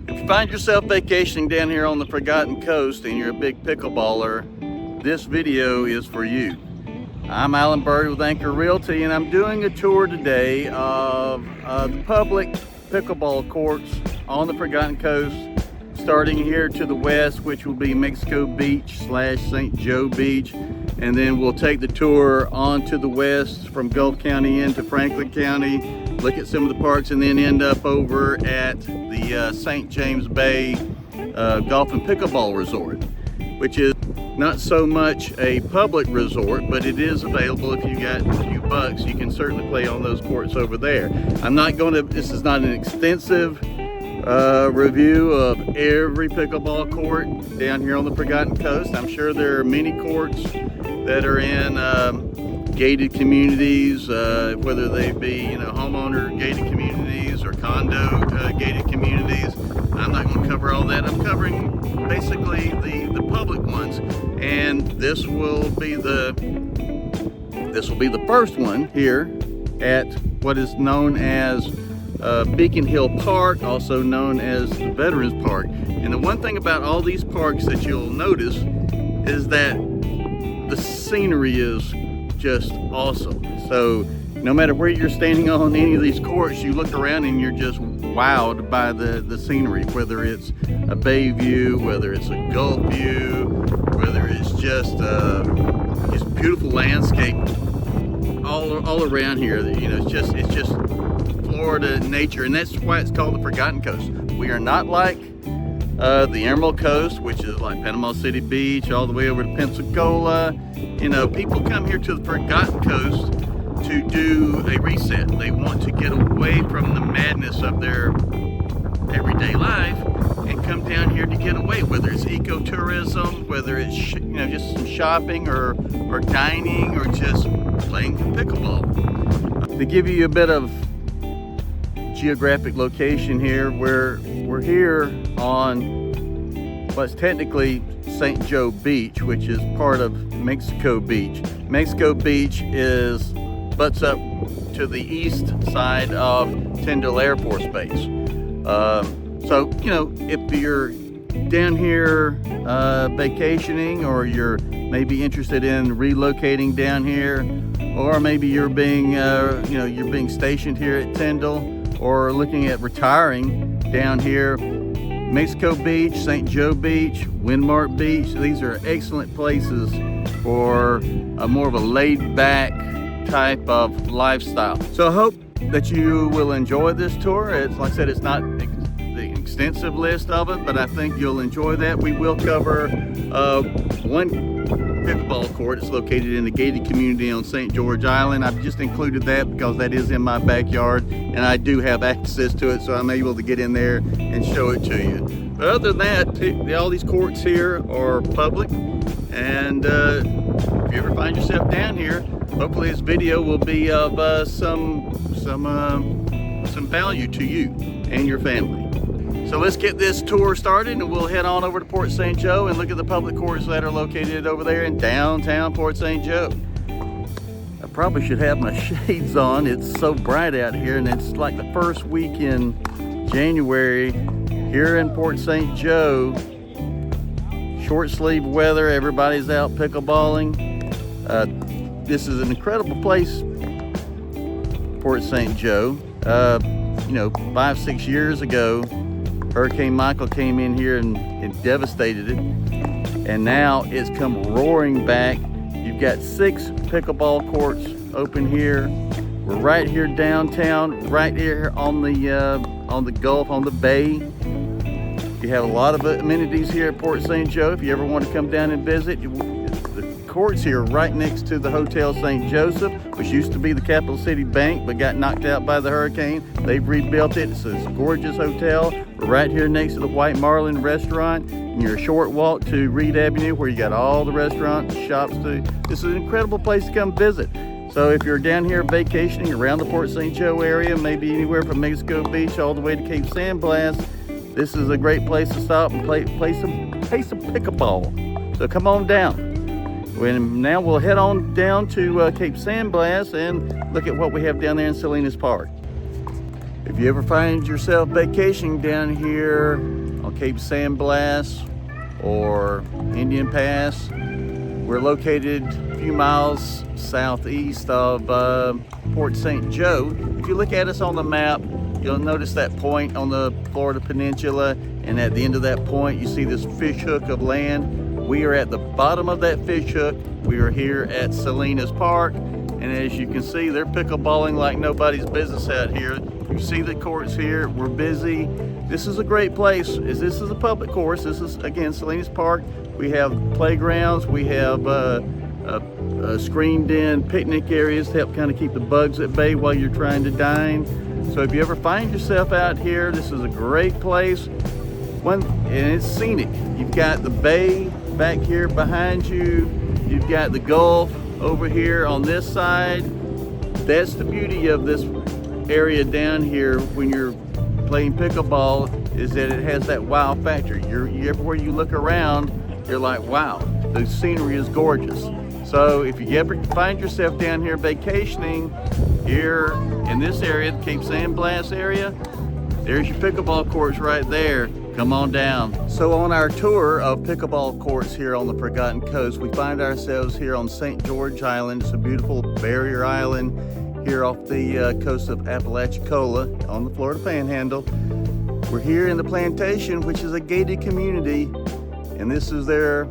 If you find yourself vacationing down here on the Forgotten Coast and you're a big pickleballer, this video is for you. I'm Alan Byrd with Anchor Realty, and I'm doing a tour today of the public pickleball courts on the Forgotten Coast, starting here to the west, which will be Mexico Beach / St. Joe Beach, and then we'll take the tour on to the west from Gulf County into Franklin County, look at some of the parks, and then end up over at the St. James Bay Golf and Pickleball Resort, which is not so much a public resort, but it is available. If you got a few bucks, you can certainly play on those courts over there. This is not an extensive review of every pickleball court down here on the Forgotten Coast. I'm sure there are many courts that are in gated communities, whether they be homeowner gated communities or condo gated communities. I'm not going to cover all that. I'm covering basically the public ones, and this will be the first one here at what is known as Beacon Hill Park, also known as the Veterans Park. And the one thing about all these parks that you'll notice is that the scenery is just awesome. So no matter where you're standing on any of these courts, you look around and you're just wowed by the scenery, whether it's a bay view, whether it's a gulf view, whether it's just beautiful landscape all around here. It's just Florida nature, and that's why it's called the Forgotten Coast. We are not like the Emerald Coast, which is like Panama City Beach all the way over to Pensacola. People come here to the Forgotten Coast to do a reset. They want to get away from the madness of their everyday life and come down here to get away, whether it's ecotourism, whether it's just some shopping or dining, or just playing pickleball. To give you a bit of geographic location here, we're here on what's technically St. Joe Beach, which is part of Mexico Beach. Mexico Beach butts up to the east side of Tyndall Air Force Base. So if you're down here vacationing, or you're maybe interested in relocating down here, or maybe you're being stationed here at Tyndall, or looking at retiring down here, Mexico Beach, St. Joe Beach, Windmark Beach, these are excellent places for more of a laid-back type of lifestyle. So I hope that you will enjoy this tour. It's like I said, it's not the extensive list of it, but I think you'll enjoy that. We will cover one pickleball court. It's located in the gated community on St. George Island. I've just included that because that is in my backyard and I do have access to it, so I'm able to get in there and show it to you. But other than that, all these courts here are public, and if you ever find yourself down here, hopefully this video will be of some value to you and your family. So let's get this tour started, and we'll head on over to Port St. Joe and look at the public courts that are located over there in downtown Port St. Joe. I probably should have my shades on. It's so bright out here, and it's like the first week in January here in Port St. Joe. Short sleeve weather, everybody's out pickleballing. This is an incredible place, Port St. Joe. 5-6 years ago, Hurricane Michael came in here and devastated it, and now it's come roaring back. You've got 6 pickleball courts open here. We're right here downtown, right here on the Gulf, on the bay. You have a lot of amenities here at Port St. Joe. If you ever want to come down and visit, the courts here right next to the Hotel St. Joseph, which used to be the Capital City Bank but got knocked out by the hurricane. They've rebuilt it. It's a gorgeous hotel. We're right here next to the White Marlin restaurant, and you're a short walk to Reed Avenue, where you got all the restaurants, shops too. This is an incredible place to come visit. So if you're down here vacationing around the Port St. Joe area, maybe anywhere from Mexico Beach all the way to Cape San Blas, this is a great place to stop and play some pickleball. So come on down. Now we'll head on down to Cape San Blas and look at what we have down there in Salinas Park. If If you ever find yourself vacationing down here on Cape San Blas or Indian Pass, we're located a few miles southeast of Port St. Joe. If you look at us on the map, you'll notice that point on the Florida Peninsula, and at the end of that point you see this fish hook of land. We are at the bottom of that fish hook. We are here at Salinas Park, and as you can see, they're pickleballing like nobody's business out here. You see the courts here, we're busy. This is a great place. This is a public course. This is, again, Salinas Park. We have playgrounds, we have screened in picnic areas to help kind of keep the bugs at bay while you're trying to dine. So if you ever find yourself out here, this is a great place. And it's scenic. You've got the bay back here behind you. You've got the Gulf over here on this side. That's the beauty of this area down here when you're playing pickleball, is that it has that wow factor. Everywhere you look around, you're like, wow, the scenery is gorgeous. So if you ever find yourself down here vacationing here in this area, the Cape San Blas area, there's your pickleball courts right there. Come on down. So on our tour of pickleball courts here on the Forgotten Coast, we find ourselves here on St. George Island. It's a beautiful barrier island here off the coast of Apalachicola on the Florida Panhandle. We're here in the plantation, which is a gated community, and this is their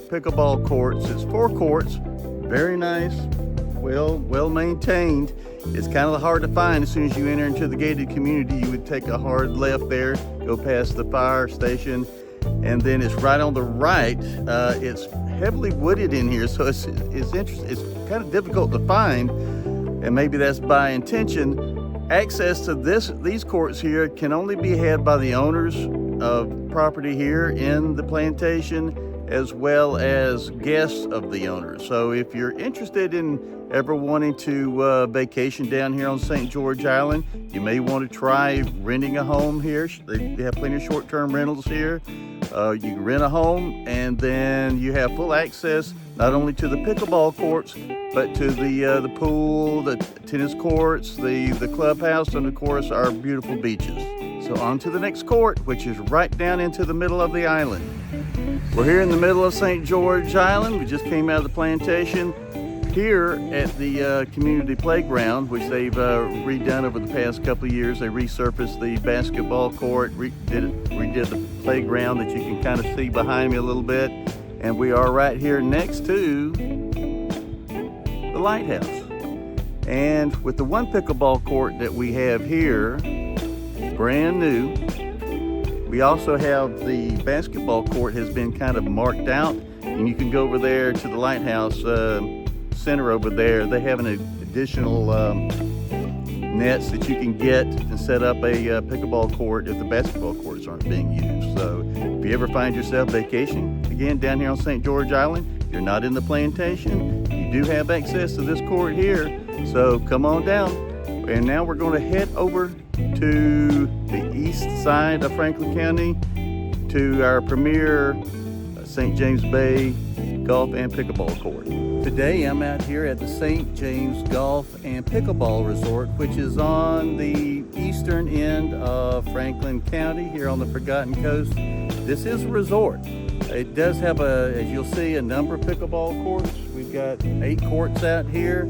pickleball courts. It's 4 courts, very nice, well maintained. It's kind of hard to find. As soon as you enter into the gated community, you would take a hard left there, go past the fire station, and then it's right on the right. It's heavily wooded in here, so it's interesting. It's kind of difficult to find, and maybe that's by intention. Access to these courts here can only be had by the owners of property here in the plantation, as well as guests of the owners. So if you're interested in ever wanting to vacation down here on St. George Island, you may want to try renting a home here. They have plenty of short-term rentals here. You can rent a home, and then you have full access not only to the pickleball courts, but to the pool, the tennis courts, the clubhouse, and of course our beautiful beaches. So on to the next court, which is right down into the middle of the island. We're here in the middle of St. George Island. We just came out of the plantation. Here at the community playground, which they've redone over the past couple of years. They resurfaced the basketball court, redid the playground that you can kind of see behind me a little bit. And we are right here next to the lighthouse. And with the one pickleball court that we have here, brand new, we also have the basketball court has been kind of marked out, and you can go over there to the lighthouse center over there. They have an additional nets that you can get and set up a pickleball court if the basketball courts aren't being used. So if you ever find yourself vacationing again down here on St. George Island, you're not in the plantation, you do have access to this court here. So come on down. And now we're going to head over to the east side of Franklin County to our premier St. James Bay Golf and Pickleball Court. Today I'm out here at the St. James Golf and Pickleball Resort, which is on the eastern end of Franklin County here on the Forgotten Coast. This is a resort. It does have, as you'll see, a number of pickleball courts. We've got 8 courts out here.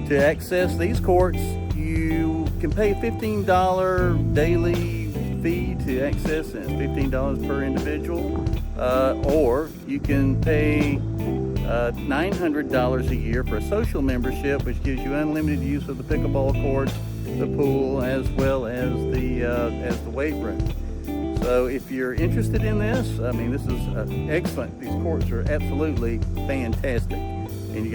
To access these courts, you can pay a $15 daily fee to access, and it's $15 per individual, or you can pay $900 a year for a social membership, which gives you unlimited use of the pickleball courts, the pool, as well as the weight room. So if you're interested in this, I mean, this is excellent. These courts are absolutely fantastic. And you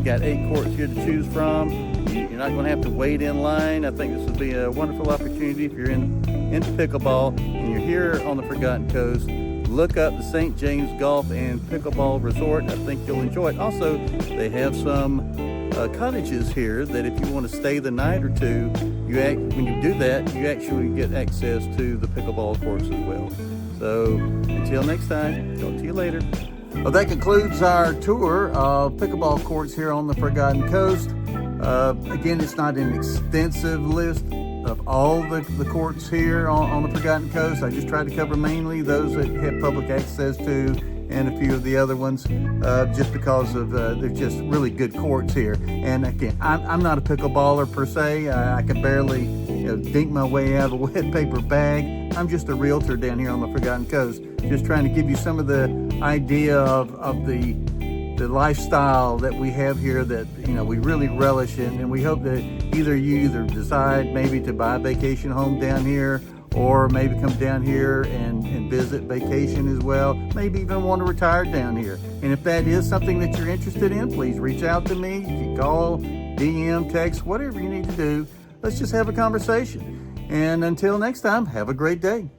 got 8 courts here to choose from. You're not going to have to wait in line. I think this would be a wonderful opportunity if you're into pickleball and you're here on the Forgotten Coast. Look up the St. James Golf and Pickleball Resort. I think you'll enjoy it. Also, they have some cottages here that if you want to stay the night or two, when you do that, you actually get access to the pickleball courts as well. So until next time, talk to you later. Well, that concludes our tour of pickleball courts here on the Forgotten Coast. Again, it's not an extensive list of all the courts here on the Forgotten Coast. I just tried to cover mainly those that have public access to, and a few of the other ones, just because of they're just really good courts here. And again, I'm not a pickleballer per se. I can barely dink my way out of a wet paper bag. I'm just a realtor down here on the Forgotten Coast, just trying to give you some of the idea of the lifestyle that we have here that we really relish in, and we hope that you decide maybe to buy a vacation home down here, or maybe come down here and visit, vacation as well, maybe even want to retire down here. And if that is something that you're interested in, please reach out to me. You can call, DM, text, whatever you need to do. Let's just have a conversation. And until next time, have a great day.